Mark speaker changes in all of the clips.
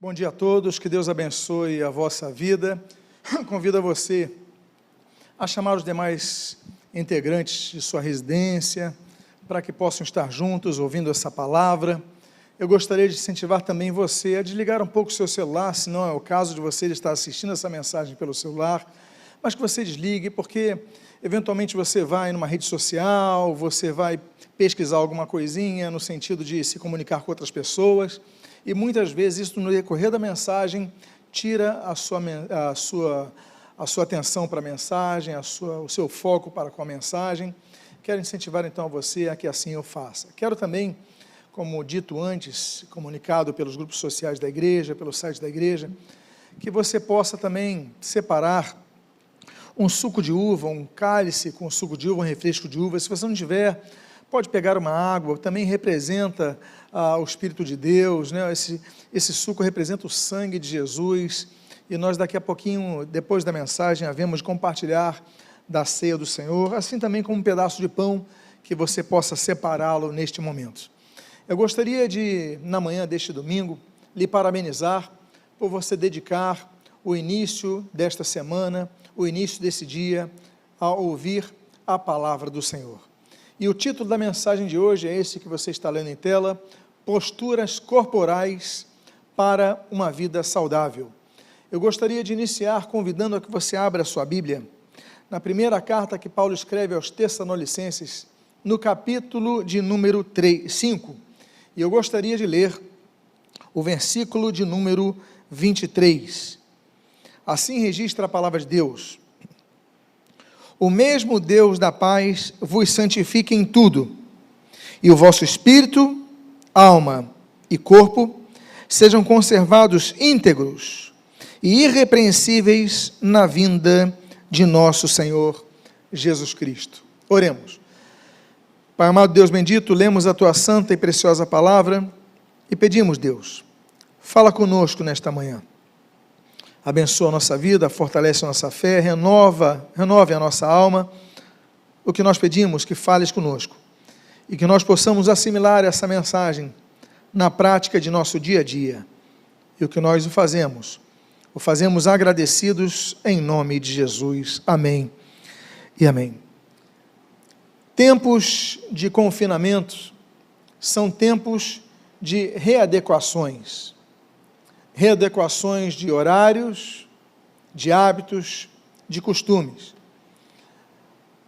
Speaker 1: Bom dia a todos, que Deus abençoe a vossa vida. Convido a você a chamar os demais integrantes de sua residência, para que possam estar juntos ouvindo essa palavra. Eu gostaria de incentivar também você a desligar um pouco o seu celular, se não é o caso de você estar assistindo essa mensagem pelo celular, mas que você desligue, porque eventualmente você vai numa rede social, você vai pesquisar alguma coisinha no sentido de se comunicar com outras pessoas, e muitas vezes isso no decorrer da mensagem tira a sua atenção para a mensagem, o seu foco para com a mensagem. Quero incentivar então a você a que assim eu faça. Quero também, como dito antes, comunicado pelos grupos sociais da igreja, pelo site da igreja, que você possa também separar um suco de uva, um cálice com suco de uva, um refresco de uva. Se você não tiver, pode pegar uma água, também representa o Espírito de Deus, né? Esse suco representa o sangue de Jesus, e nós daqui a pouquinho, depois da mensagem, havemos de compartilhar da ceia do Senhor, assim também como um pedaço de pão, que você possa separá-lo neste momento. Eu gostaria de, na manhã deste domingo, lhe parabenizar por você dedicar o início desta semana, o início desse dia, a ouvir a palavra do Senhor. E o título da mensagem de hoje é esse que você está lendo em tela: Posturas corporais para uma vida saudável. Eu gostaria de iniciar convidando a que você abra a sua Bíblia na primeira carta que Paulo escreve aos Tessalonicenses, no capítulo de número 5, e eu gostaria de ler o versículo de número 23. Assim registra a palavra de Deus: O mesmo Deus da paz vos santifique em tudo, e o vosso espírito, alma e corpo sejam conservados íntegros e irrepreensíveis na vinda de nosso Senhor Jesus Cristo. Oremos. Pai amado, Deus bendito, lemos a tua santa e preciosa palavra e pedimos, Deus, fala conosco nesta manhã. Abençoa a nossa vida, fortalece a nossa fé, renove a nossa alma. O que nós pedimos, que fales conosco, e que nós possamos assimilar essa mensagem na prática de nosso dia a dia. E o que nós o fazemos agradecidos em nome de Jesus. Amém e amém. Tempos de confinamento são tempos de readequações de horários, de hábitos, de costumes.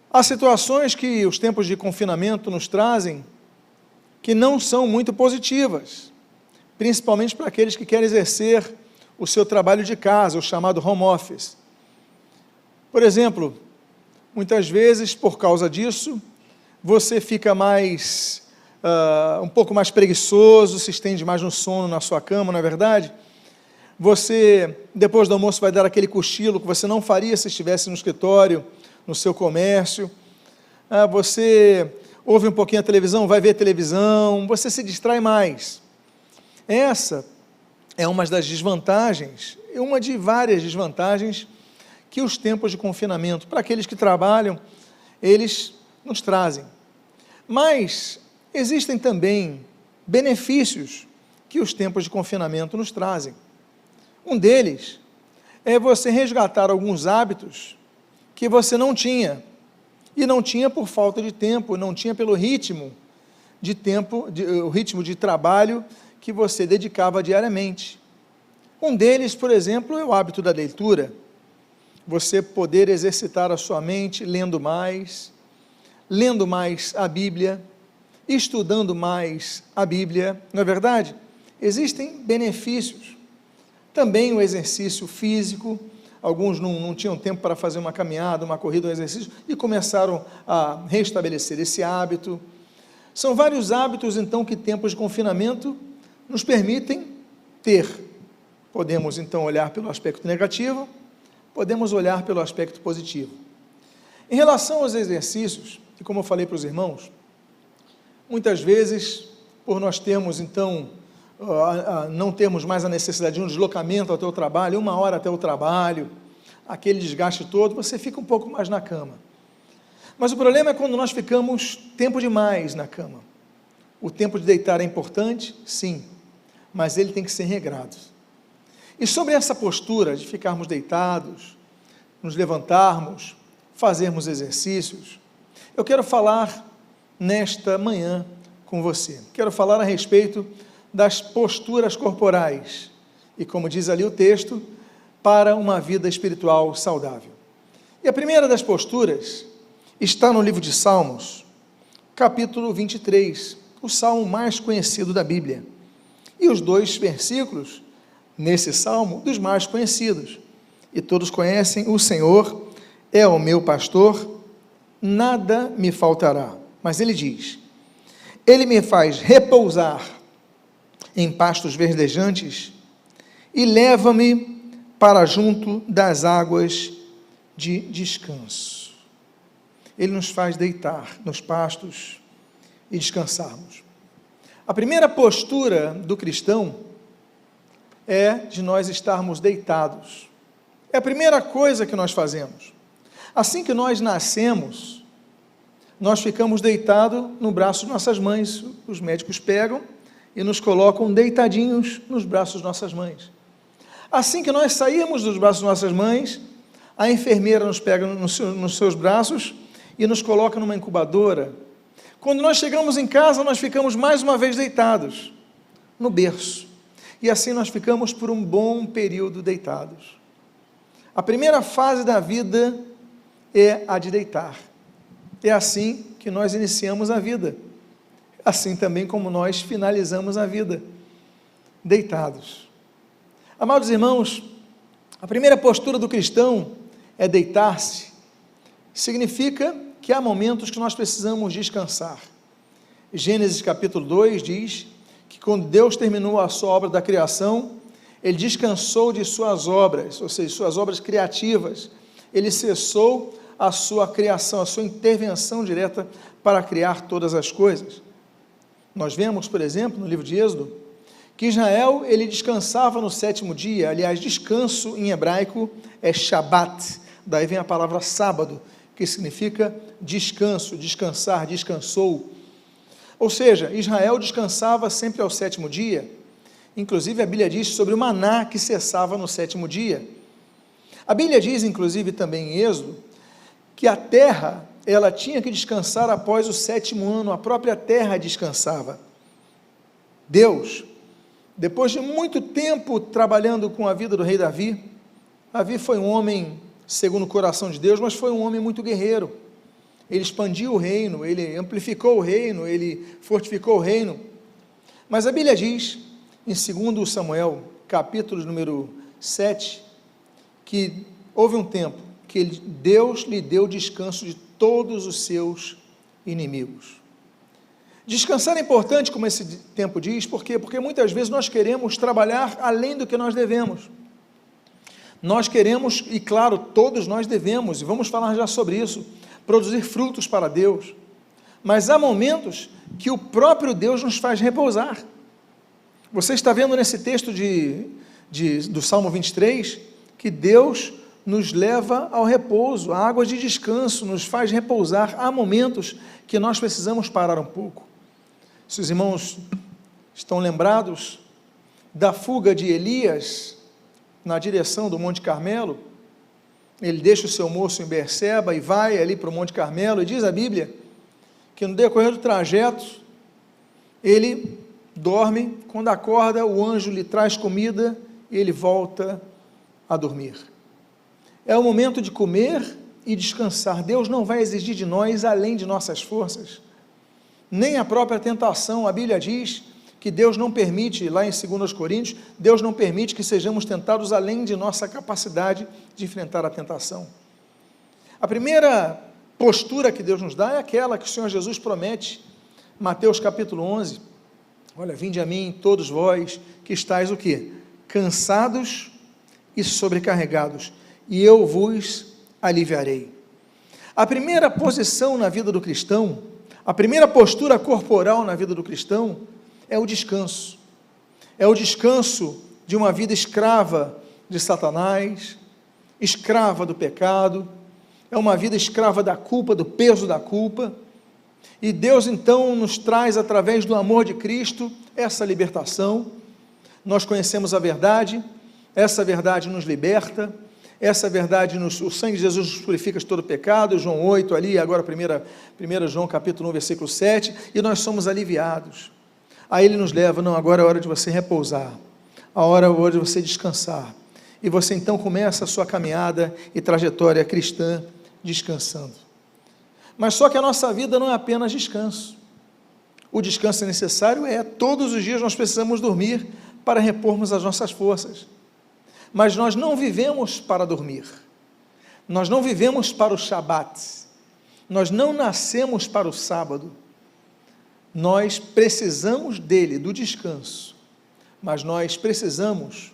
Speaker 1: Há situações que os tempos de confinamento nos trazem que não são muito positivas, principalmente para aqueles que querem exercer o seu trabalho de casa, o chamado home office. Por exemplo, muitas vezes, por causa disso, você fica um pouco mais preguiçoso, se estende mais no sono na sua cama, não é verdade? Você, depois do almoço, vai dar aquele cochilo que você não faria se estivesse no escritório, no seu comércio. Você ouve um pouquinho a televisão, vai ver televisão, você se distrai mais. Essa é uma das desvantagens, uma de várias desvantagens que os tempos de confinamento, para aqueles que trabalham, eles nos trazem. Mas existem também benefícios que os tempos de confinamento nos trazem. Um deles é você resgatar alguns hábitos que você não tinha, e não tinha por falta de tempo, não tinha pelo ritmo de tempo, o ritmo de trabalho que você dedicava diariamente. Um deles, por exemplo, é o hábito da leitura. Você poder exercitar a sua mente lendo mais a Bíblia, estudando mais a Bíblia, não é verdade? Existem benefícios. Também o exercício físico, alguns não tinham tempo para fazer uma caminhada, uma corrida, um exercício, e começaram a restabelecer esse hábito. São vários hábitos, então, que tempos de confinamento nos permitem ter. Podemos, então, olhar pelo aspecto negativo, podemos olhar pelo aspecto positivo. Em relação aos exercícios, e como eu falei para os irmãos, muitas vezes, por nós termos, então, não termos mais a necessidade de um deslocamento até o trabalho, 1 hora até o trabalho, aquele desgaste todo, você fica um pouco mais na cama. Mas o problema é quando nós ficamos tempo demais na cama. O tempo de deitar é importante? Sim, mas ele tem que ser regrado. E sobre essa postura de ficarmos deitados, nos levantarmos, fazermos exercícios, eu quero falar nesta manhã com você. Quero falar a respeito das posturas corporais e, como diz ali o texto, para uma vida espiritual saudável. E a primeira das posturas está no livro de Salmos, capítulo 23, o salmo mais conhecido da Bíblia. E os 2 versículos nesse salmo, dos mais conhecidos. E todos conhecem: o Senhor é o meu pastor, nada me faltará. Mas ele diz: ele me faz repousar em pastos verdejantes e leva-me para junto das águas de descanso. Ele nos faz deitar nos pastos e descansarmos. A primeira postura do cristão é de nós estarmos deitados. É a primeira coisa que nós fazemos. Assim que nós nascemos, nós ficamos deitados no braço de nossas mães. Os médicos pegam e nos colocam deitadinhos nos braços de nossas mães. Assim que nós saímos dos braços de nossas mães, a enfermeira nos pega nos seus braços e nos coloca numa incubadora. Quando nós chegamos em casa, nós ficamos mais uma vez deitados no berço. E assim nós ficamos por um bom período deitados. A primeira fase da vida é a de deitar. É assim que nós iniciamos a vida. Assim também como nós finalizamos a vida, deitados. Amados irmãos, a primeira postura do cristão é deitar-se. Significa que há momentos que nós precisamos descansar. Gênesis capítulo 2 diz que quando Deus terminou a sua obra da criação, ele descansou de suas obras, ou seja, suas obras criativas. Ele cessou a sua criação, a sua intervenção direta para criar todas as coisas. Nós vemos, por exemplo, no livro de Êxodo, que Israel, ele descansava no 7º dia. Aliás, descanso em hebraico é Shabat, daí vem a palavra sábado, que significa descanso, descansar, descansou. Ou seja, Israel descansava sempre ao 7º dia. Inclusive a Bíblia diz sobre o maná que cessava no 7º dia. A Bíblia diz, inclusive também em Êxodo, que a terra, ela tinha que descansar após o 7º ano, a própria terra descansava. Deus, depois de muito tempo trabalhando com a vida do rei Davi, Davi foi um homem segundo o coração de Deus, mas foi um homem muito guerreiro. Ele expandiu o reino, ele amplificou o reino, ele fortificou o reino. Mas a Bíblia diz, em 2 Samuel, capítulo número 7, que houve um tempo que Deus lhe deu descanso de todos os seus inimigos. Descansar é importante, como esse tempo diz, por quê? Porque muitas vezes nós queremos trabalhar além do que nós devemos. Nós queremos, e claro, todos nós devemos, e vamos falar já sobre isso, produzir frutos para Deus, mas há momentos que o próprio Deus nos faz repousar. Você está vendo nesse texto do Salmo 23, que Deus nos leva ao repouso, a água de descanso, nos faz repousar. Há momentos que nós precisamos parar um pouco. Se os irmãos estão lembrados da fuga de Elias na direção do Monte Carmelo, ele deixa o seu moço em Berseba e vai ali para o Monte Carmelo, e diz a Bíblia que no decorrer do trajeto, ele dorme, quando acorda o anjo lhe traz comida e ele volta a dormir. É o momento de comer e descansar. Deus não vai exigir de nós além de nossas forças, nem a própria tentação. A Bíblia diz que Deus não permite, lá em 2 Coríntios, Deus não permite que sejamos tentados além de nossa capacidade de enfrentar a tentação. A primeira postura que Deus nos dá é aquela que o Senhor Jesus promete, Mateus capítulo 11, olha, vinde a mim todos vós que estáis o quê? Cansados e sobrecarregados, e eu vos aliviarei. A primeira posição na vida do cristão, a primeira postura corporal na vida do cristão, é o descanso. É o descanso de uma vida escrava de Satanás, escrava do pecado, é uma vida escrava da culpa, do peso da culpa, e Deus então nos traz, através do amor de Cristo, essa libertação. Nós conhecemos a verdade, essa verdade nos liberta, essa verdade, o sangue de Jesus nos purifica de todo pecado, João 8 ali, agora 1 João capítulo 1, versículo 7, e nós somos aliviados. Aí ele nos leva, não, agora é hora de você repousar, a hora de você descansar, e você então começa a sua caminhada e trajetória cristã descansando. Mas só que a nossa vida não é apenas descanso. O descanso necessário todos os dias nós precisamos dormir para repormos as nossas forças. Mas nós não vivemos para dormir, nós não vivemos para o Shabat, nós não nascemos para o sábado, nós precisamos dele, do descanso, mas nós precisamos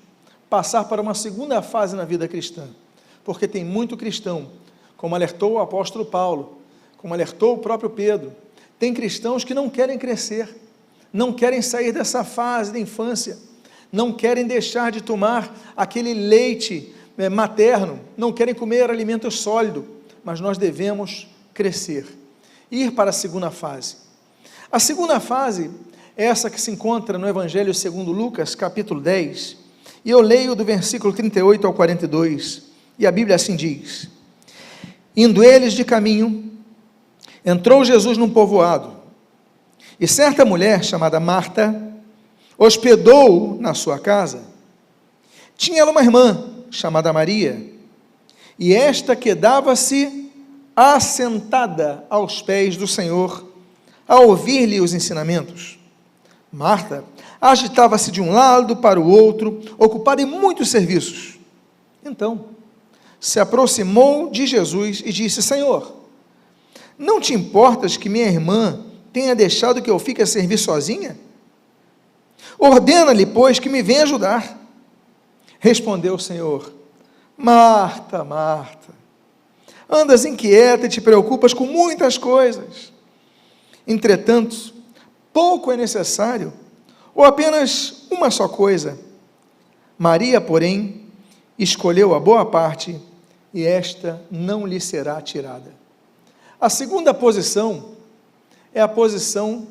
Speaker 1: passar para uma segunda fase na vida cristã, porque tem muito cristão, como alertou o apóstolo Paulo, como alertou o próprio Pedro, tem cristãos que não querem crescer, não querem sair dessa fase da infância, não querem deixar de tomar aquele leite materno, não querem comer alimento sólido, mas nós devemos crescer, ir para a segunda fase. A segunda fase é essa que se encontra no Evangelho segundo Lucas, capítulo 10, e eu leio do versículo 38 ao 42, e a Bíblia assim diz: indo eles de caminho, entrou Jesus num povoado, e certa mulher chamada Marta hospedou-o na sua casa. Tinha ela uma irmã chamada Maria, e esta quedava-se assentada aos pés do Senhor, a ouvir-lhe os ensinamentos. Marta agitava-se de um lado para o outro, ocupada em muitos serviços. Então, se aproximou de Jesus e disse: Senhor, não te importas que minha irmã tenha deixado que eu fique a servir sozinha? Ordena-lhe, pois, que me venha ajudar. Respondeu o Senhor: Marta, Marta, andas inquieta e te preocupas com muitas coisas. Entretanto, pouco é necessário, ou apenas uma só coisa. Maria, porém, escolheu a boa parte, e esta não lhe será tirada. A segunda posição é a posição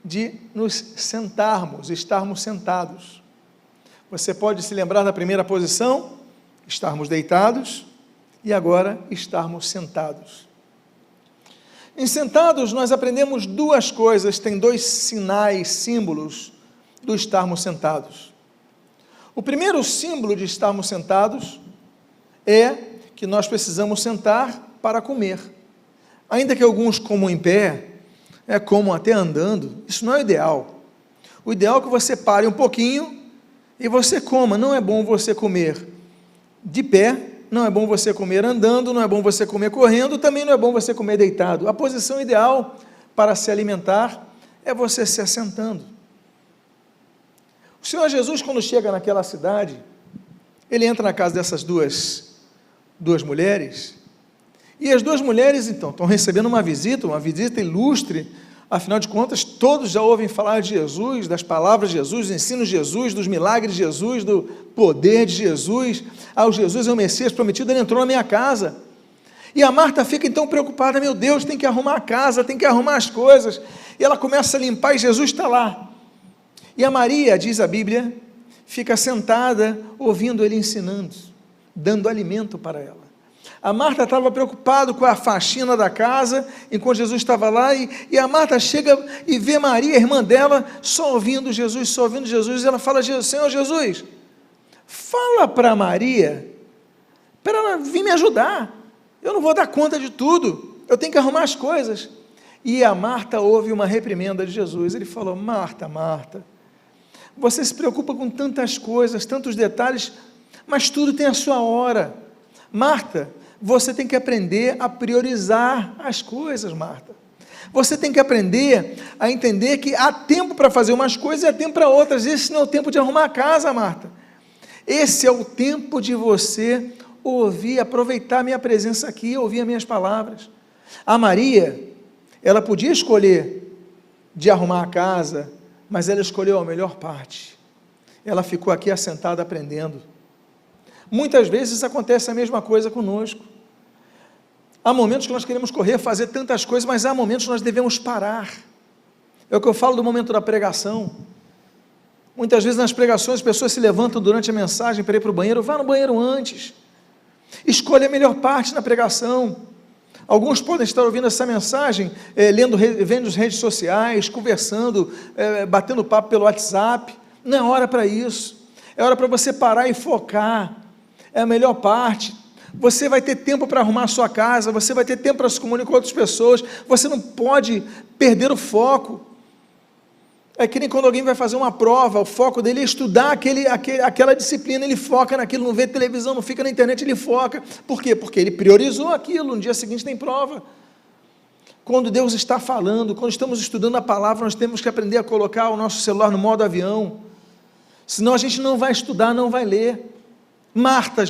Speaker 1: de nos sentarmos, estarmos sentados. Você pode se lembrar da primeira posição, estarmos deitados, e agora estarmos sentados. Em sentados nós aprendemos duas coisas, tem dois sinais, símbolos do estarmos sentados. O primeiro símbolo de estarmos sentados é que nós precisamos sentar para comer. Ainda que alguns comam em pé, comam até andando, isso não é o ideal. O ideal é que você pare um pouquinho e você coma. Não é bom você comer de pé, não é bom você comer andando, não é bom você comer correndo, também não é bom você comer deitado. A posição ideal para se alimentar é você se assentando. O Senhor Jesus, quando chega naquela cidade, ele entra na casa dessas duas mulheres, e as duas mulheres, então, estão recebendo uma visita ilustre. Afinal de contas, todos já ouvem falar de Jesus, das palavras de Jesus, dos ensinos de Jesus, dos milagres de Jesus, do poder de Jesus. O Jesus é o Messias prometido, ele entrou na minha casa. E a Marta fica então preocupada: meu Deus, tem que arrumar a casa, tem que arrumar as coisas. E ela começa a limpar e Jesus está lá. E a Maria, diz a Bíblia, fica sentada ouvindo ele ensinando, dando alimento para ela. A Marta estava preocupada com a faxina da casa, enquanto Jesus estava lá, e a Marta chega e vê Maria, a irmã dela, só ouvindo Jesus, e ela fala: Senhor Jesus, fala para Maria, para ela vir me ajudar, eu não vou dar conta de tudo, eu tenho que arrumar as coisas. E a Marta ouve uma reprimenda de Jesus, ele falou: Marta, Marta, você se preocupa com tantas coisas, tantos detalhes, mas tudo tem a sua hora. Marta, você tem que aprender a priorizar as coisas, Marta. Você tem que aprender a entender que há tempo para fazer umas coisas e há tempo para outras. Esse não é o tempo de arrumar a casa, Marta. Esse é o tempo de você ouvir, aproveitar a minha presença aqui, ouvir as minhas palavras. A Maria, ela podia escolher de arrumar a casa, mas ela escolheu a melhor parte. Ela ficou aqui assentada aprendendo. Muitas vezes acontece a mesma coisa conosco. Há momentos que nós queremos correr, fazer tantas coisas, mas há momentos que nós devemos parar. É o que eu falo do momento da pregação. Muitas vezes nas pregações as pessoas se levantam durante a mensagem para ir para o banheiro. Vá no banheiro antes. Escolha a melhor parte na pregação. Alguns podem estar ouvindo essa mensagem, vendo as redes sociais, conversando, batendo papo pelo WhatsApp. Não é hora para isso. É hora para você parar e focar. É a melhor parte. Você vai ter tempo para arrumar a sua casa, você vai ter tempo para se comunicar com outras pessoas. Você não pode perder o foco. É que nem quando alguém vai fazer uma prova, o foco dele é estudar aquela disciplina, ele foca naquilo, não vê televisão, não fica na internet, ele foca. Por quê? Porque ele priorizou aquilo, no dia seguinte tem prova. Quando Deus está falando, quando estamos estudando a palavra, nós temos que aprender a colocar o nosso celular no modo avião, senão a gente não vai estudar, não vai ler. Martas,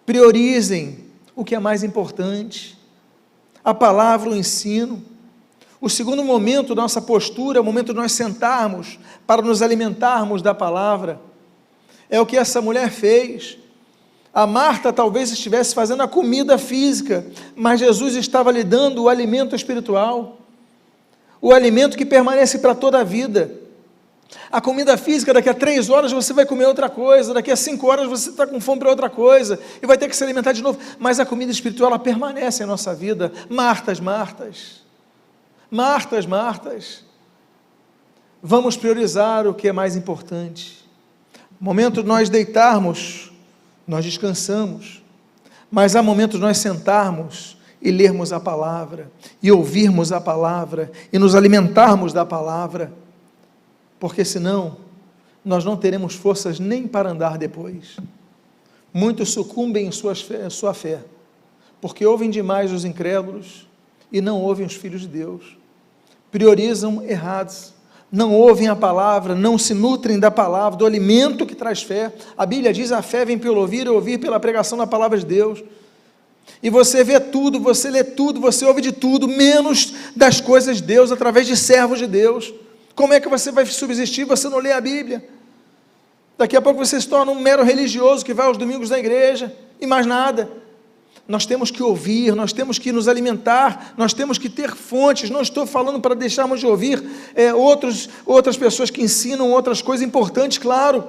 Speaker 1: priorizem o que é mais importante, a palavra, o ensino. O segundo momento da nossa postura, é o momento de nós sentarmos para nos alimentarmos da palavra, é o que essa mulher fez. A Marta talvez estivesse fazendo a comida física, mas Jesus estava lhe dando o alimento espiritual, o alimento que permanece para toda a vida. A comida física, daqui a 3 horas você vai comer outra coisa, daqui a 5 horas você está com fome para outra coisa, e vai ter que se alimentar de novo, mas a comida espiritual, ela permanece em nossa vida. Martas, vamos priorizar o que é mais importante. No momento de nós deitarmos, nós descansamos, mas há momento de nós sentarmos e lermos a palavra, e ouvirmos a palavra, e nos alimentarmos da palavra, porque senão, nós não teremos forças nem para andar depois. Muitos sucumbem em sua fé, porque ouvem demais os incrédulos, e não ouvem os filhos de Deus, priorizam errados, não ouvem a palavra, não se nutrem da palavra, do alimento que traz fé. A Bíblia diz: a fé vem pelo ouvir e ouvir pela pregação da palavra de Deus. E você vê tudo, você lê tudo, você ouve de tudo, menos das coisas de Deus, através de servos de Deus. Como é que você vai subsistir? Você não lê a Bíblia. Daqui a pouco você se torna um mero religioso que vai aos domingos na igreja e mais nada. Nós temos que ouvir, nós temos que nos alimentar, nós temos que ter fontes. Não estou falando para deixarmos de ouvir outras pessoas que ensinam outras coisas importantes, claro,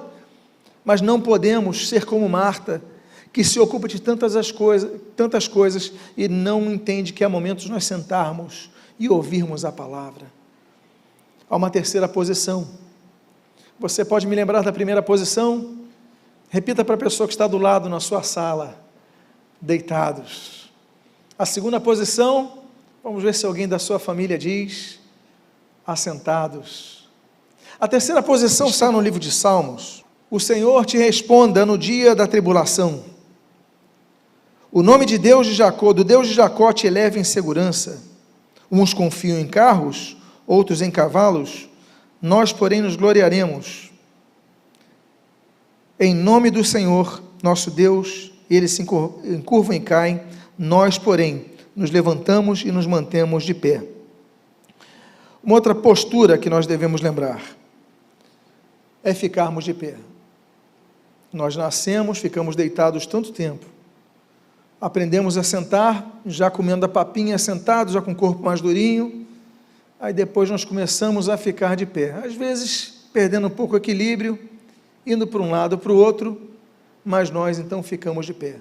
Speaker 1: mas não podemos ser como Marta, que se ocupa de tantas coisas e não entende que há momentos de nós sentarmos e ouvirmos a palavra. Há uma terceira posição. Você pode me lembrar da primeira posição? Repita para a pessoa que está do lado na sua sala: deitados. A segunda posição, vamos ver se alguém da sua família diz: assentados. A terceira posição está no livro de Salmos: o Senhor te responda no dia da tribulação. O nome de Deus de Jacó, do Deus de Jacó, te eleve em segurança. Uns confiam em carros, outros em cavalos, nós, porém, nos gloriaremos em nome do Senhor, nosso Deus. Eles se encurvam e caem, nós, porém, nos levantamos e nos mantemos de pé. Uma outra postura que nós devemos lembrar é ficarmos de pé. Nós nascemos, ficamos deitados tanto tempo, aprendemos a sentar, já comendo a papinha sentados, já com o corpo mais durinho, aí depois nós começamos a ficar de pé, às vezes perdendo um pouco o equilíbrio, indo para um lado ou para o outro, mas nós então ficamos de pé.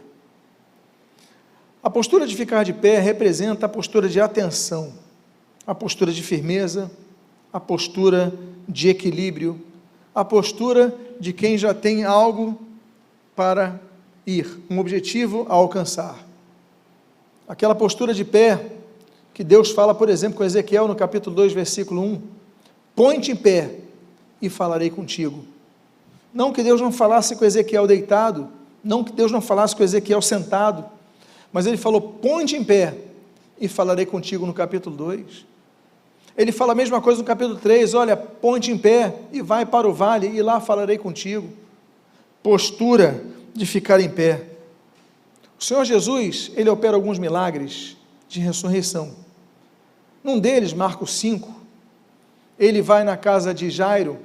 Speaker 1: A postura de ficar de pé representa a postura de atenção, a postura de firmeza, a postura de equilíbrio, a postura de quem já tem algo para ir, um objetivo a alcançar. Aquela postura de pé que Deus fala, por exemplo, com Ezequiel no capítulo 2, versículo 1: põe-te em pé e falarei contigo. Não que Deus não falasse com Ezequiel deitado, não que Deus não falasse com Ezequiel sentado, mas ele falou: põe-te em pé e falarei contigo, no capítulo 2. Ele fala a mesma coisa no capítulo 3, olha, põe-te em pé e vai para o vale e lá falarei contigo. Postura de ficar em pé. O Senhor Jesus, ele opera alguns milagres de ressurreição. Num deles, Marcos 5, ele vai na casa de Jairo,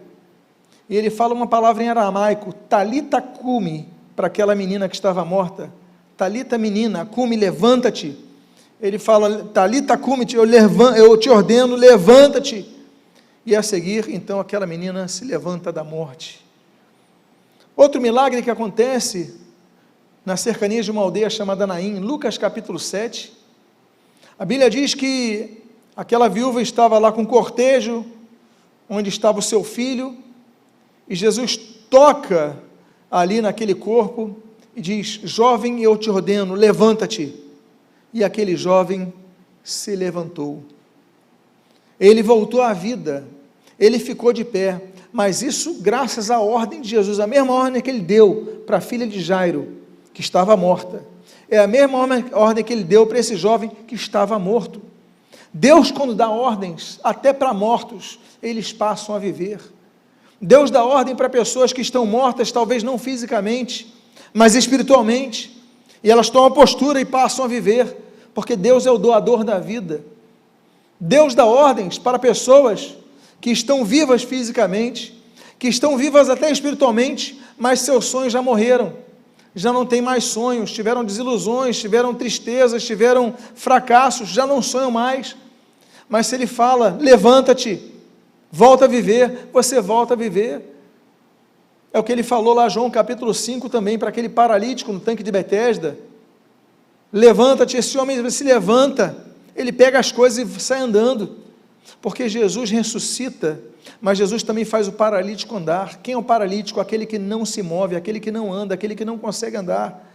Speaker 1: e ele fala uma palavra em aramaico, talita cumi, para aquela menina que estava morta. Talita, menina, cumi, levanta-te. Ele fala, talita cumi, eu te ordeno, levanta-te. E a seguir, então, aquela menina se levanta da morte. Outro milagre que acontece nas cercanias de uma aldeia chamada Naim, Lucas capítulo 7, a Bíblia diz que aquela viúva estava lá com um cortejo, onde estava o seu filho, e Jesus toca ali naquele corpo, e diz: jovem, eu te ordeno, levanta-te. E aquele jovem se levantou. Ele voltou à vida, ele ficou de pé, mas isso graças à ordem de Jesus, a mesma ordem que ele deu para a filha de Jairo, que estava morta, é a mesma ordem que ele deu para esse jovem que estava morto. Deus, quando dá ordens, até para mortos, eles passam a viver. Deus dá ordem para pessoas que estão mortas, talvez não fisicamente, mas espiritualmente, e elas tomam postura e passam a viver, porque Deus é o doador da vida. Deus dá ordens para pessoas que estão vivas fisicamente, que estão vivas até espiritualmente, mas seus sonhos já morreram, já não tem mais sonhos, tiveram desilusões, tiveram tristezas, tiveram fracassos, já não sonham mais. Mas se ele fala: levanta-te, volta a viver, você volta a viver. É o que ele falou lá, João capítulo 5 também, para aquele paralítico no tanque de Betesda: levanta-te. Esse homem se levanta, ele pega as coisas e sai andando, porque Jesus ressuscita, mas Jesus também faz o paralítico andar. Quem é o paralítico? Aquele que não se move, aquele que não anda, aquele que não consegue andar.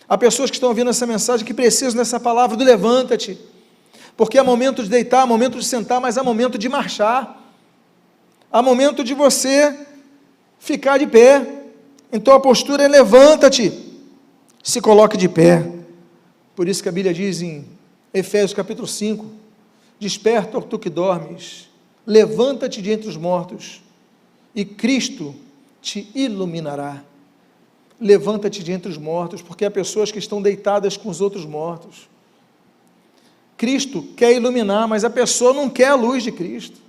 Speaker 1: Há pessoas que estão ouvindo essa mensagem que precisam dessa palavra do levanta-te, porque há momento de deitar, há momento de sentar, mas há momento de marchar, há momento de você ficar de pé. Então a postura é: levanta-te, se coloque de pé. Por isso que a Bíblia diz em Efésios capítulo 5, desperta, ó tu que dormes, levanta-te de entre os mortos, e Cristo te iluminará. Levanta-te de entre os mortos, porque há pessoas que estão deitadas com os outros mortos. Cristo quer iluminar, mas a pessoa não quer a luz de Cristo.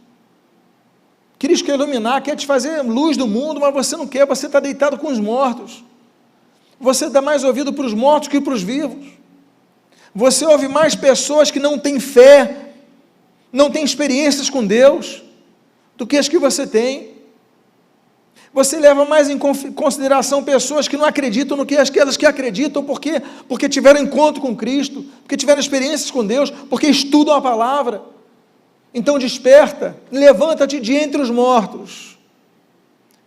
Speaker 1: Cristo quer iluminar, quer te fazer luz do mundo, mas você não quer, você está deitado com os mortos. Você dá mais ouvido para os mortos que para os vivos. Você ouve mais pessoas que não têm fé, não têm experiências com Deus, do que as que você tem. Você leva mais em consideração pessoas que não acreditam no que aquelas que acreditam, porque tiveram encontro com Cristo, porque tiveram experiências com Deus, porque estudam a palavra. Então desperta, levanta-te de entre os mortos,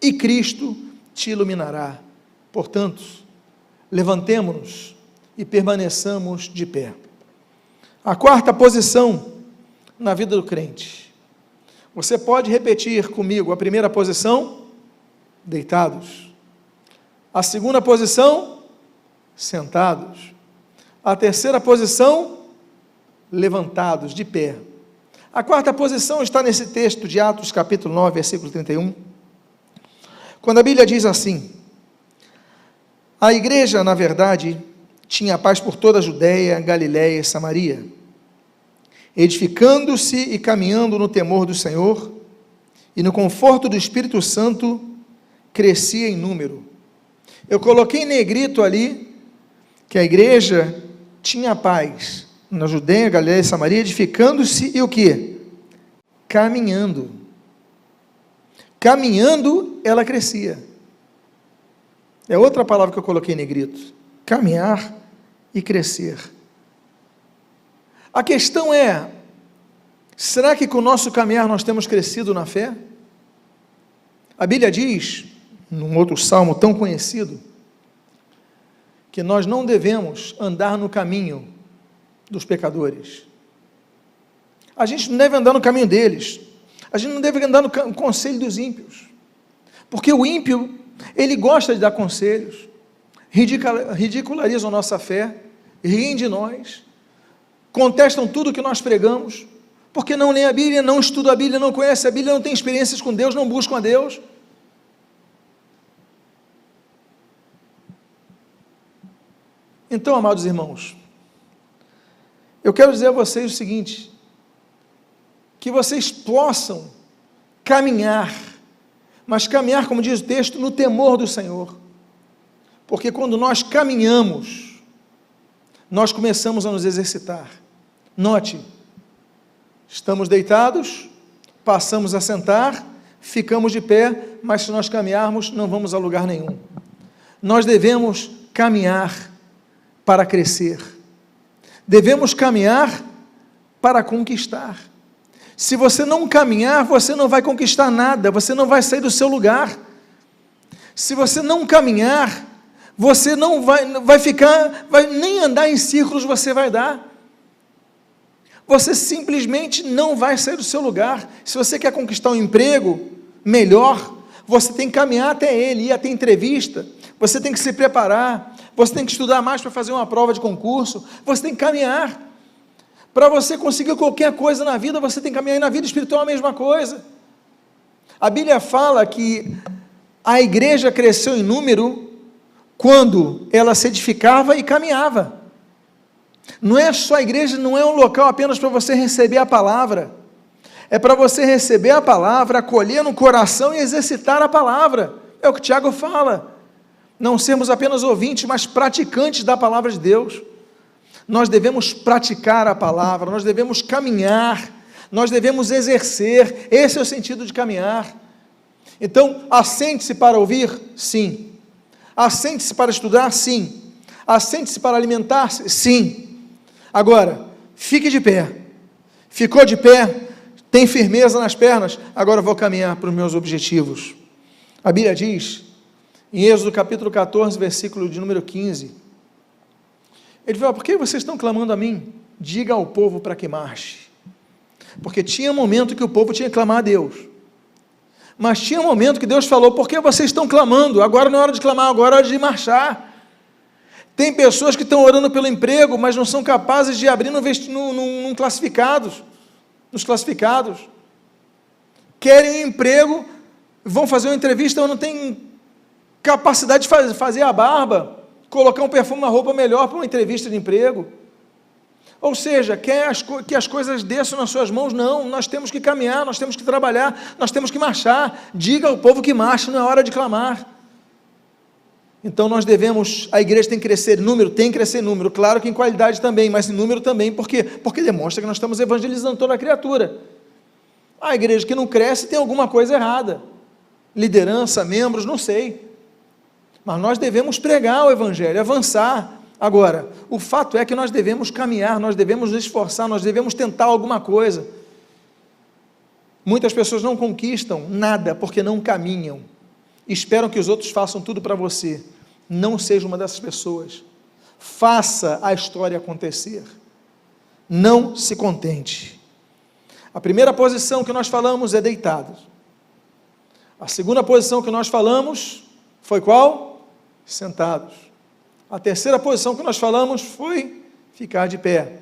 Speaker 1: e Cristo te iluminará. Portanto, levantemo-nos e permaneçamos de pé. A quarta posição na vida do crente. Você pode repetir comigo a primeira posição: deitados. A segunda posição: sentados. A terceira posição: levantados, de pé. A quarta posição está nesse texto de Atos capítulo 9, versículo 31, quando a Bíblia diz assim: a igreja, na verdade, tinha paz por toda a Judéia, Galiléia e Samaria, edificando-se e caminhando no temor do Senhor, e no conforto do Espírito Santo, crescia em número. Eu coloquei em negrito ali, que a igreja tinha paz na Judéia, Galiléia e Samaria, edificando-se e o quê? Caminhando. Caminhando, ela crescia. É outra palavra que eu coloquei em negrito: caminhar e crescer. A questão é: será que com o nosso caminhar nós temos crescido na fé? A Bíblia diz, num outro salmo tão conhecido, que nós não devemos andar no caminho dos pecadores. A gente não deve andar no caminho deles. A gente não deve andar no conselho dos ímpios, porque o ímpio, ele gosta de dar conselhos, ridicularizam nossa fé, riem de nós, contestam tudo que nós pregamos, porque não lê a Bíblia, não estuda a Bíblia, não conhece a Bíblia, não tem experiências com Deus, não buscam a Deus. Então, amados irmãos, eu quero dizer a vocês o seguinte: que vocês possam caminhar, mas caminhar, como diz o texto, no temor do Senhor, porque quando nós caminhamos, nós começamos a nos exercitar. Note, estamos deitados, passamos a sentar, ficamos de pé, mas se nós caminharmos, não vamos a lugar nenhum. Nós devemos caminhar para crescer. Devemos caminhar para conquistar. Se você não caminhar, você não vai conquistar nada, você não vai sair do seu lugar. Se você não caminhar, você não vai ficar, nem andar em círculos você vai dar. Você simplesmente não vai sair do seu lugar. Se você quer conquistar um emprego melhor, você tem que caminhar até ele, ir até entrevista, você tem que se preparar, você tem que estudar mais para fazer uma prova de concurso, você tem que caminhar. Para você conseguir qualquer coisa na vida, você tem que caminhar, e na vida espiritual a mesma coisa. A Bíblia fala que a igreja cresceu em número quando ela se edificava e caminhava. Não é só a igreja, não é um local apenas para você receber a palavra, é para você receber a palavra, acolher no coração e exercitar a palavra. É o que Tiago fala, não sermos apenas ouvintes, mas praticantes da palavra de Deus. Nós devemos praticar a palavra, nós devemos caminhar, nós devemos exercer, esse é o sentido de caminhar. Então, assente-se para ouvir? Sim. Assente-se para estudar? Sim. Assente-se para alimentar-se? Sim. Agora, fique de pé. Ficou de pé? Tem firmeza nas pernas? Agora eu vou caminhar para os meus objetivos. A Bíblia diz, em Êxodo capítulo 14, versículo de número 15, ele fala, por que vocês estão clamando a mim? Diga ao povo para que marche. Porque tinha momento que o povo tinha que clamar a Deus. Mas tinha um momento que Deus falou, por que vocês estão clamando? Agora não é hora de clamar, agora é hora de marchar. Tem pessoas que estão orando pelo emprego, mas não são capazes de abrir nos classificados. Querem um emprego, vão fazer uma entrevista, mas não têm capacidade de fazer a barba, colocar um perfume, uma roupa melhor para uma entrevista de emprego. Ou seja, quer que as coisas desçam nas suas mãos? Não, nós temos que caminhar, nós temos que trabalhar, nós temos que marchar. Diga ao povo que marche, não é hora de clamar. Então nós devemos, a igreja tem que crescer em número? Tem que crescer em número, claro que em qualidade também, mas em número também, por quê? Porque demonstra que nós estamos evangelizando toda a criatura. A igreja que não cresce tem alguma coisa errada, liderança, membros, não sei, mas nós devemos pregar o evangelho, avançar. Agora, o fato é que nós devemos caminhar, nós devemos nos esforçar, nós devemos tentar alguma coisa. Muitas pessoas não conquistam nada porque não caminham, esperam que os outros façam tudo para você. Não seja uma dessas pessoas. Faça a história acontecer. Não se contente. A primeira posição que nós falamos é deitados. A segunda posição que nós falamos foi qual? Sentados. A terceira posição que nós falamos foi ficar de pé.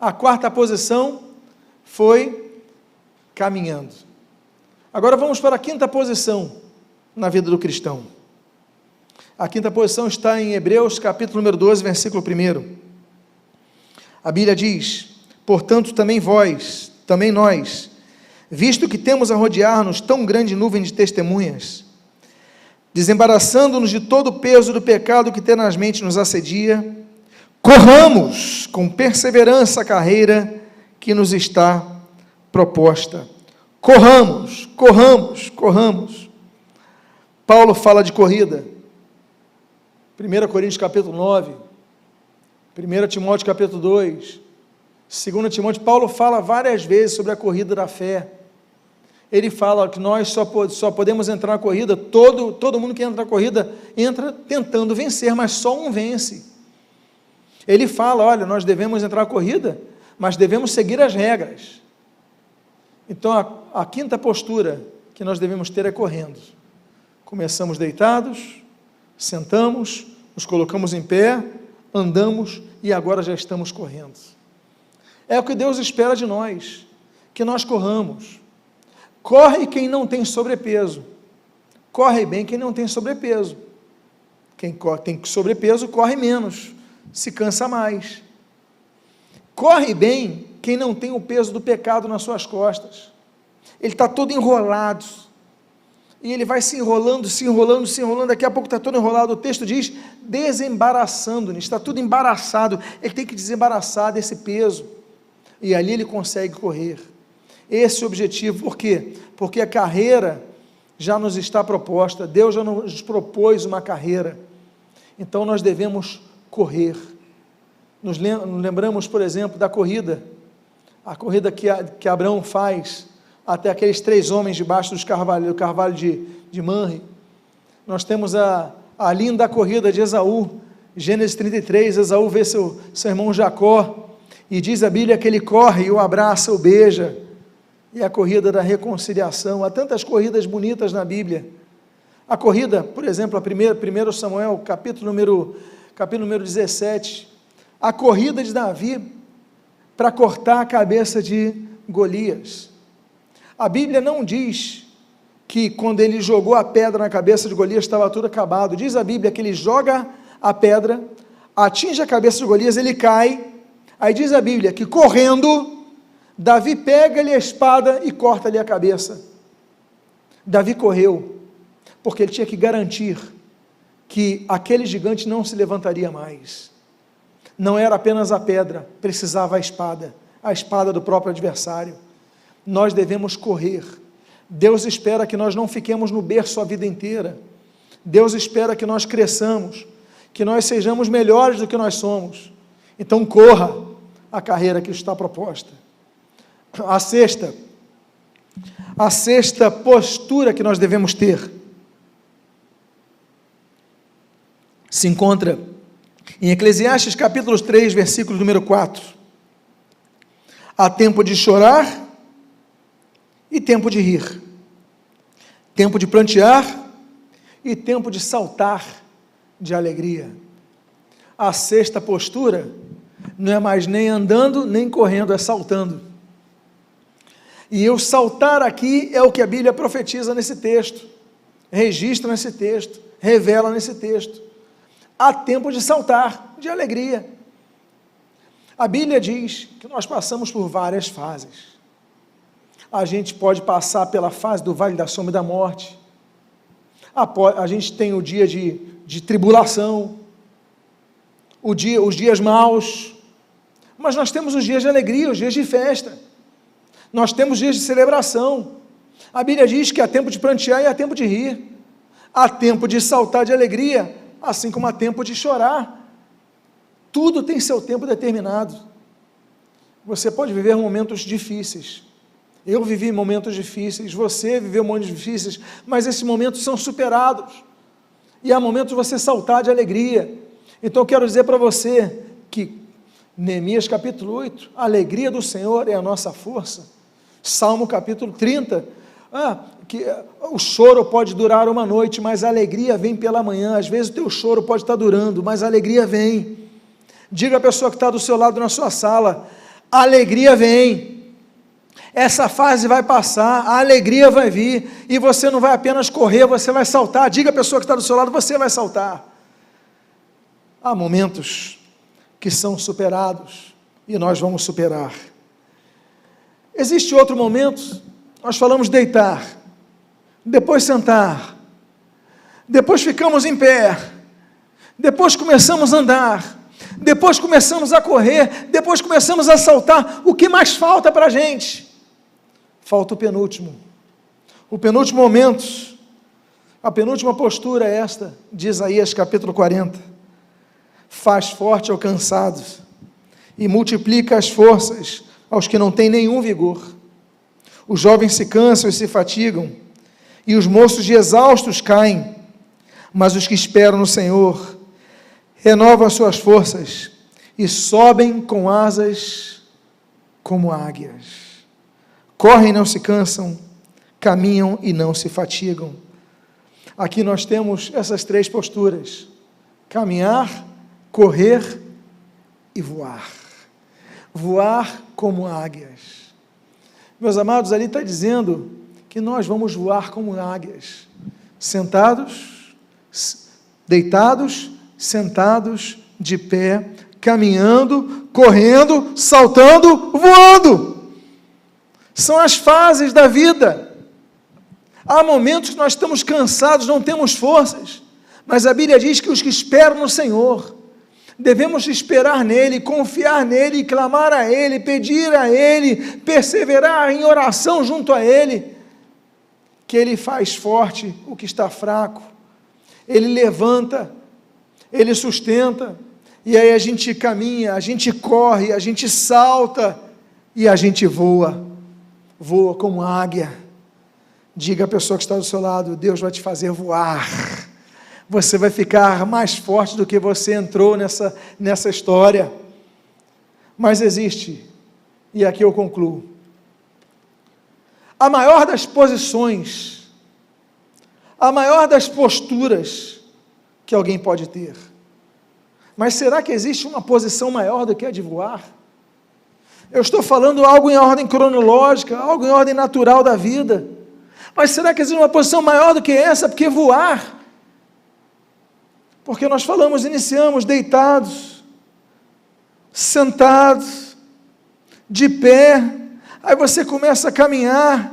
Speaker 1: A quarta posição foi caminhando. Agora vamos para a quinta posição na vida do cristão. A quinta posição está em Hebreus capítulo número 12, versículo 1. A Bíblia diz, portanto também vós, também nós, visto que temos a rodear-nos tão grande nuvem de testemunhas, desembaraçando-nos de todo o peso do pecado que tenazmente nos assedia, corramos com perseverança a carreira que nos está proposta. Corramos, corramos, corramos. Paulo fala de corrida, 1 Coríntios capítulo 9, 1 Timóteo capítulo 2, 2 Timóteo, Paulo fala várias vezes sobre a corrida da fé. Ele fala que nós só podemos entrar na corrida, todo mundo que entra na corrida, entra tentando vencer, mas só um vence. Ele fala, olha, nós devemos entrar na corrida, mas devemos seguir as regras. Então, a quinta postura que nós devemos ter é correndo. Começamos deitados, sentamos, nos colocamos em pé, andamos e agora já estamos correndo. É o que Deus espera de nós, que nós corramos. Corre quem não tem sobrepeso, corre bem quem não tem sobrepeso. Quem tem sobrepeso corre menos, se cansa mais. Corre bem quem não tem o peso do pecado nas suas costas. Ele está todo enrolado, e ele vai se enrolando, daqui a pouco está todo enrolado. O texto diz, desembaraçando-nos, está tudo embaraçado, ele tem que desembaraçar desse peso, e ali ele consegue correr. esse objetivo. Por quê? Porque a carreira já nos está proposta, Deus já nos propôs uma carreira, então nós devemos correr. Nos lembramos, por exemplo, da corrida, a corrida que Abraão faz até aqueles 3 homens debaixo do carvalho de Manre. Nós temos a linda corrida de Esaú, Gênesis 33, Esaú vê seu irmão Jacó, e diz a Bíblia que ele corre, o abraça, o beija, e a corrida da reconciliação. Há tantas corridas bonitas na Bíblia. A corrida, por exemplo, a 1 Samuel, capítulo número 17, a corrida de Davi para cortar a cabeça de Golias. A Bíblia não diz que quando ele jogou a pedra na cabeça de Golias estava tudo acabado. Diz a Bíblia que ele joga a pedra, atinge a cabeça de Golias, ele cai. Aí diz a Bíblia que correndo, Davi pega-lhe a espada e corta-lhe a cabeça. Davi correu, porque ele tinha que garantir que aquele gigante não se levantaria mais. Não era apenas a pedra, precisava a espada do próprio adversário. Nós devemos correr. Deus espera que nós não fiquemos no berço a vida inteira. Deus espera que nós cresçamos, que nós sejamos melhores do que nós somos. Então corra a carreira que está proposta. A sexta postura que nós devemos ter se encontra em Eclesiastes capítulo 3, versículo número 4. Há tempo de chorar e tempo de rir, tempo de prantear e tempo de saltar de alegria. A sexta postura não é mais nem andando, nem correndo, é saltando. E o saltar aqui é o que a Bíblia profetiza nesse texto, registra nesse texto, revela nesse texto. Há tempo de saltar, de alegria. A Bíblia diz que nós passamos por várias fases. A gente pode passar pela fase do vale da sombra e da morte. A gente tem o dia de tribulação, os dias maus, mas nós temos os dias de alegria, os dias de festa. Nós temos dias de celebração. A Bíblia diz que há tempo de prantear e há tempo de rir. Há tempo de saltar de alegria, assim como há tempo de chorar. Tudo tem seu tempo determinado. Você pode viver momentos difíceis. Eu vivi momentos difíceis, você viveu momentos difíceis, mas esses momentos são superados. E há momentos de você saltar de alegria. Então eu quero dizer para você que Neemias capítulo 8, a alegria do Senhor é a nossa força. Salmo capítulo 30, que o choro pode durar uma noite, mas a alegria vem pela manhã. Às vezes o teu choro pode estar durando, mas a alegria vem. Diga à pessoa que está do seu lado na sua sala, a alegria vem. Essa fase vai passar, a alegria vai vir, e você não vai apenas correr, você vai saltar. Diga à pessoa que está do seu lado, você vai saltar. Há momentos que são superados, e nós vamos superar. Existe outro momento, nós falamos deitar, depois sentar, depois ficamos em pé, depois começamos a andar, depois começamos a correr, depois começamos a saltar. O que mais falta para a gente? Falta o penúltimo momento, a penúltima postura é esta, de Isaías capítulo 40, faz forte ao cansado, e multiplica as forças aos que não têm nenhum vigor. Os jovens se cansam e se fatigam, e os moços de exaustos caem, mas os que esperam no Senhor, renovam as suas forças, e sobem com asas como águias. Correm e não se cansam, caminham e não se fatigam. Aqui nós temos essas 3 posturas: caminhar, correr e voar. Voar como águias. Meus amados, ali está dizendo que nós vamos voar como águias, sentados, deitados, sentados, de pé, caminhando, correndo, saltando, voando. São as fases da vida. Há momentos que nós estamos cansados, não temos forças, mas a Bíblia diz que os que esperam no Senhor Devemos esperar nele, confiar nele, clamar a ele, pedir a ele, perseverar em oração junto a ele, que ele faz forte o que está fraco, ele levanta, ele sustenta, e aí a gente caminha, a gente corre, a gente salta, e a gente voa como águia. Diga à pessoa que está do seu lado: Deus vai te fazer voar, você vai ficar mais forte do que você entrou nessa história. Mas existe, e aqui eu concluo, a maior das posições, a maior das posturas que alguém pode ter. Mas será que existe uma posição maior do que a de voar? Eu estou falando algo em ordem cronológica, algo em ordem natural da vida, mas será que existe uma posição maior do que essa? Porque voar, porque nós iniciamos deitados, sentados, de pé, aí você começa a caminhar,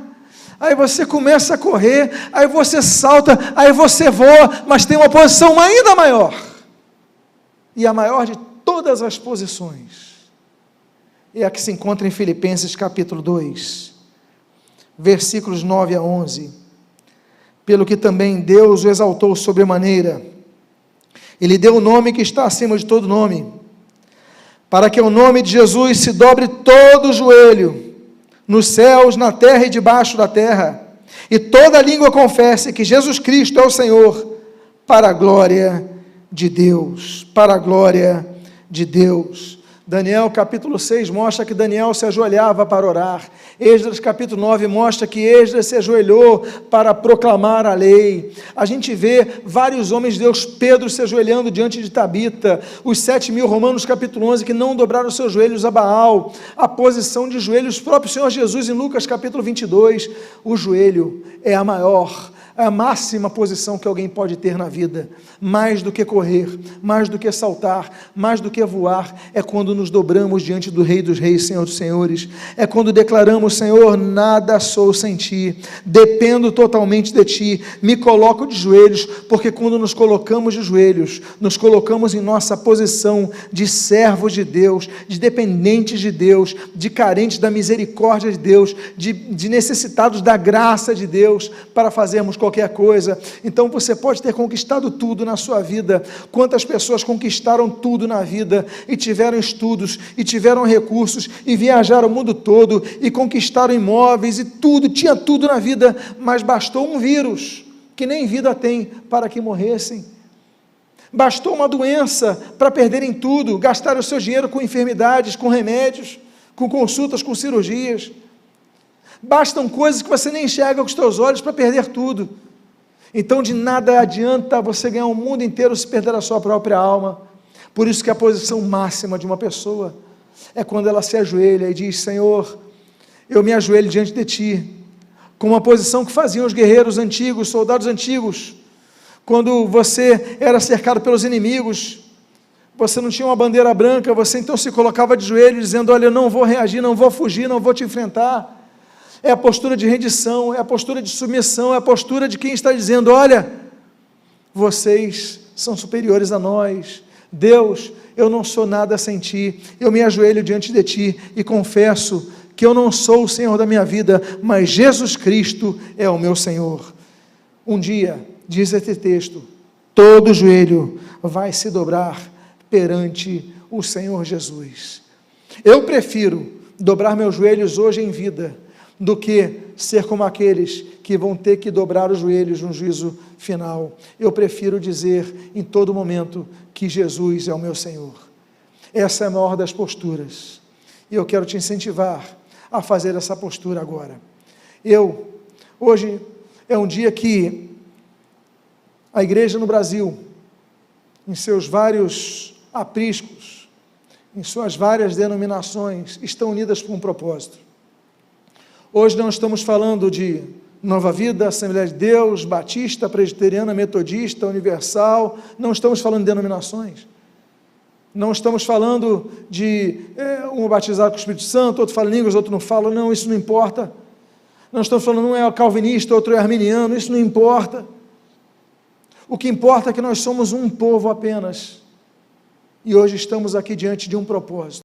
Speaker 1: aí você começa a correr, aí você salta, aí você voa, mas tem uma posição ainda maior, e a maior de todas as posições, é a que se encontra em Filipenses capítulo 2, versículos 9 a 11, pelo que também Deus o exaltou sobremaneira, ele deu o nome que está acima de todo nome, para que o nome de Jesus se dobre todo o joelho, nos céus, na terra e debaixo da terra, e toda língua confesse que Jesus Cristo é o Senhor, para a glória de Deus, para a glória de Deus. Daniel capítulo 6 mostra que Daniel se ajoelhava para orar. Esdras capítulo 9 mostra que Esdras se ajoelhou para proclamar a lei. A gente vê vários homens de Deus, Pedro se ajoelhando diante de Tabita, os 7.000 Romanos capítulo 11 que não dobraram seus joelhos a Baal, a posição de joelhos, o próprio Senhor Jesus em Lucas capítulo 22, o joelho é a maior, a máxima posição que alguém pode ter na vida, mais do que correr, mais do que saltar, mais do que voar, é quando nos dobramos diante do Rei dos Reis, Senhor dos Senhores, é quando declaramos: Senhor, nada sou sem Ti, dependo totalmente de Ti, me coloco de joelhos, porque quando nos colocamos de joelhos, nos colocamos em nossa posição de servos de Deus, de dependentes de Deus, de carentes da misericórdia de Deus, de necessitados da graça de Deus, para fazermos qualquer coisa. Então você pode ter conquistado tudo na sua vida. Quantas pessoas conquistaram tudo na vida, e tiveram estudos, e tiveram recursos, e viajaram o mundo todo, e conquistaram imóveis, e tudo, tinha tudo na vida, mas bastou um vírus, que nem vida tem, para que morressem. Bastou uma doença para perderem tudo, gastaram o seu dinheiro com enfermidades, com remédios, com consultas, com cirurgias. Bastam coisas que você nem enxerga com os teus olhos para perder tudo. Então de nada adianta você ganhar o mundo inteiro se perder a sua própria alma. Por isso que a posição máxima de uma pessoa é quando ela se ajoelha e diz: Senhor, eu me ajoelho diante de Ti, com uma posição que faziam os guerreiros antigos, soldados antigos, quando você era cercado pelos inimigos, você não tinha uma bandeira branca, você então se colocava de joelho dizendo: olha, eu não vou reagir, não vou fugir, não vou te enfrentar. É a postura de rendição, é a postura de submissão, é a postura de quem está dizendo: olha, vocês são superiores a nós, Deus, eu não sou nada sem Ti, eu me ajoelho diante de Ti e confesso que eu não sou o Senhor da minha vida, mas Jesus Cristo é o meu Senhor. Um dia, diz esse texto, todo joelho vai se dobrar perante o Senhor Jesus. Eu prefiro dobrar meus joelhos hoje em vida, do que ser como aqueles que vão ter que dobrar os joelhos no juízo final. Eu prefiro dizer em todo momento que Jesus é o meu Senhor. Essa é a maior das posturas, e eu quero te incentivar a fazer essa postura agora. Hoje é um dia que a igreja no Brasil, em seus vários apriscos, em suas várias denominações, estão unidas por um propósito. Hoje não estamos falando de Nova Vida, Assembleia de Deus, Batista, Presbiteriana, Metodista, Universal, não estamos falando de denominações, não estamos falando de um batizado com o Espírito Santo, outro fala línguas, outro não fala, não, isso não importa. Não estamos falando, um é calvinista, outro é arminiano, isso não importa. O que importa é que nós somos um povo apenas, e hoje estamos aqui diante de um propósito.